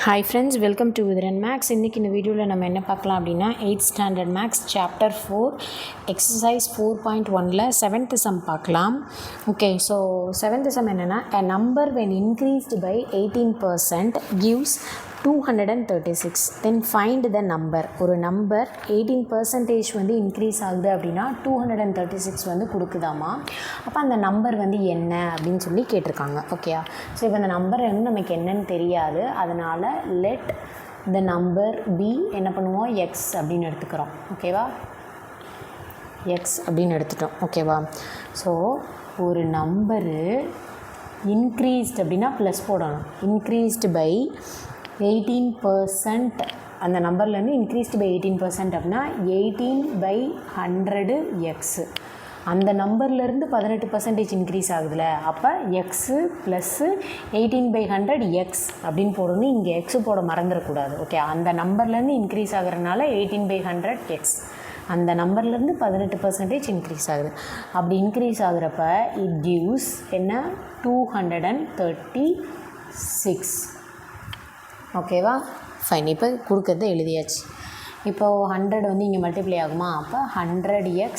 Hi friends, welcome to Vidran Max. இன்னைக்கு இந்த வீடியோவில் நம்ம என்ன பார்க்கலாம் அப்படின்னா 8th standard maths chapter 4 exercise 4.1ல 7th சம் பார்க்கலாம். ஓகே, ஸோ 7th சம் என்னென்னா a number when increased by 18% gives 236, then find the number. ஒரு நம்பர் 18% வந்து இன்க்ரீஸ் ஆகுது அப்படின்னா 236 வந்து கொடுக்குதாமா. அப்போ அந்த நம்பர் வந்து என்ன அப்படின்னு சொல்லி கேட்டிருக்காங்க. ஓகேயா, ஸோ இப்போ அந்த நம்பர் வந்து நமக்கு என்னன்னு தெரியாது, அதனால் லெட் த நம்பர் பி என்ன பண்ணுவோம், எக்ஸ் அப்படின்னு எடுத்துக்கிறோம். ஓகேவா, எக்ஸ் அப்படின்னு எடுத்துட்டோம். ஓகேவா, ஸோ ஒரு நம்பரு இன்க்ரீஸ்ட் அப்படின்னா ப்ளஸ் போடணும். இன்க்ரீஸ்டு பை 18%, அந்த நம்பர்லேருந்து இன்க்ரீஸ்டு பை 18% அப்படின்னா 18/100 எக்ஸு. அந்த நம்பர்லேருந்து 18% இன்க்ரீஸ் ஆகுதுல்ல, அப்போ எக்ஸு ப்ளஸ்ஸு 18/100 எக்ஸ் அப்படின்னு போடணும். இங்கே எக்ஸு போட மறந்துடக்கூடாது. ஓகே, அந்த நம்பர்லேருந்து இன்க்ரீஸ் ஆகிறதுனால 18/100 எக்ஸ், அந்த நம்பர்லேருந்து 18% இன்க்ரீஸ் ஆகுது. அப்படி இன்க்ரீஸ் ஆகுறப்ப இட் கிவ்ஸ் என்ன, 236. ஓகேவா, ஃபைன். இப்போ கொடுக்கறது எழுதியாச்சு. இப்போது 100 வந்து இங்கே மல்டிப்ளை ஆகுமா, அப்போ 100x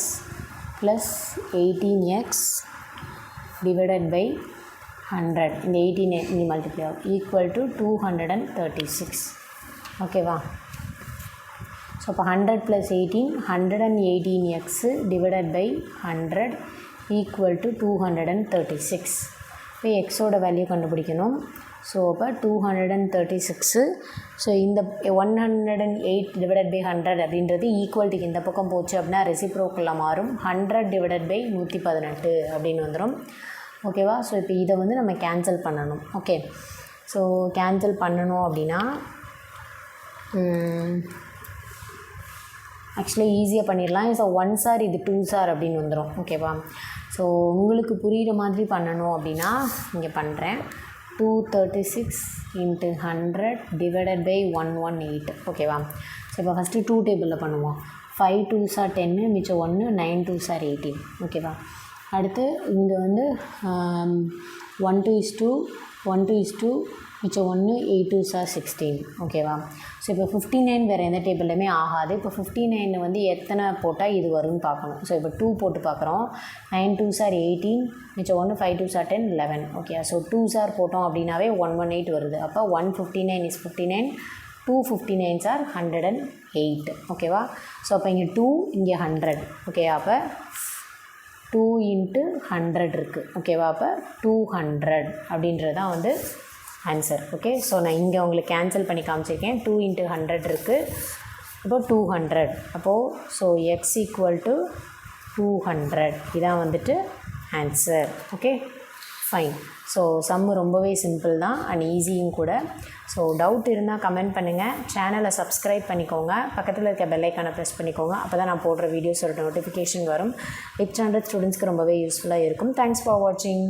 plus 18x divided by 100, இந்த 18 இங்கே மல்டிப்ளை ஆகும், ஈக்குவல் டு 236. ஓகேவா, ஸோ இப்போ 100 plus 18, 118x divided by 100 equal to 236. இப்போ எக்ஸோட வேல்யூ கண்டுபிடிக்கணும். ஸோ அப்போ 236. ஸோ இந்த 108 டிவைடட் பை 100 அப்படின்றது ஈக்குவல்ட்டுக்கு இந்த பக்கம் போச்சு அப்படின்னா ரெசிப்ரோக்கலில் மாறும். 100 டிவைடட் பை 118 அப்படின்னு வந்துடும். ஓகேவா, ஸோ இப்போ இதை வந்து நம்ம கேன்சல் பண்ணணும். ஓகே, ஸோ கேன்சல் பண்ணணும் அப்படின்னா ஆக்சுவலி ஈஸியாக பண்ணிடலாம். ஸோ 1 சார் இது 2 சார் அப்படின்னு வந்துடும். ஓகேவா, ஸோ உங்களுக்கு புரிகிற மாதிரி பண்ணணும் அப்படின்னா இங்கே பண்ணுறேன். 236 into 100 டிவைடட் பை 118. ஓகேவா, ஸோ இப்போ ஃபஸ்ட்டு 2 டேபிளில் பண்ணுவோம். 5 2s are 10, மிச்சம் 1, 9 2s are 18. ஓகேவா, அடுத்து இங்கே வந்து 1 2 1 2 மிச்சம் 1, 8 2s are 16. ஓகேவா, ஸோ இப்போ 59 வேறு எந்த டேபிள்லையுமே ஆகாது. இப்போ 59 வந்து எத்தனை போட்டால் இது வரும்னு பார்க்கணும். ஸோ இப்போ 2 போட்டு பார்க்குறோம். 9 2s are 18, மிச்சம் 1, 5 2s are 10, 11. Okay, so 2s are போட்டோம் அப்படின்னாவே 118 வருது. அப்போ 159 is 59, 2 59s are 108. ஓகேவா, ஸோ அப்போ இங்கே 2, இங்கே 100. ஓகே, அப்போ 2 into 100 இருக்குது. ஓகேவா, அப்போ 200 அப்படின்றது தான் வந்து ஆன்சர். ஓகே, ஸோ நான் இங்கே உங்களுக்கு கேன்சல் பண்ணி காமிச்சிருக்கேன். 2 into 100 இருக்குது, அப்போது 200. அப்போது ஸோ எக்ஸ் ஈக்குவல் டு 200, இதான் வந்துட்டு ஆன்சர். Okay, fine. ஸோ சம்மு ரொம்பவே சிம்பிள் தான் அண்ட் ஈஸியும் கூட. ஸோ டவுட் இருந்தால் கமெண்ட் பண்ணுங்கள். சேனலை சப்ஸ்கிரைப் பண்ணிக்கோங்க, பக்கத்தில் இருக்க பெல் ஐக்கானை ப்ரெஸ் பண்ணிக்கோங்க. அப்போ தான் நான் போடுற வீடியோஸோட நோட்டிஃபிகேஷன் வரும். 800 ஸ்டூடெண்ட்ஸ்க்கு ரொம்பவே யூஸ்ஃபுல்லாக இருக்கும். தேங்க்ஸ் ஃபார் வாட்சிங்.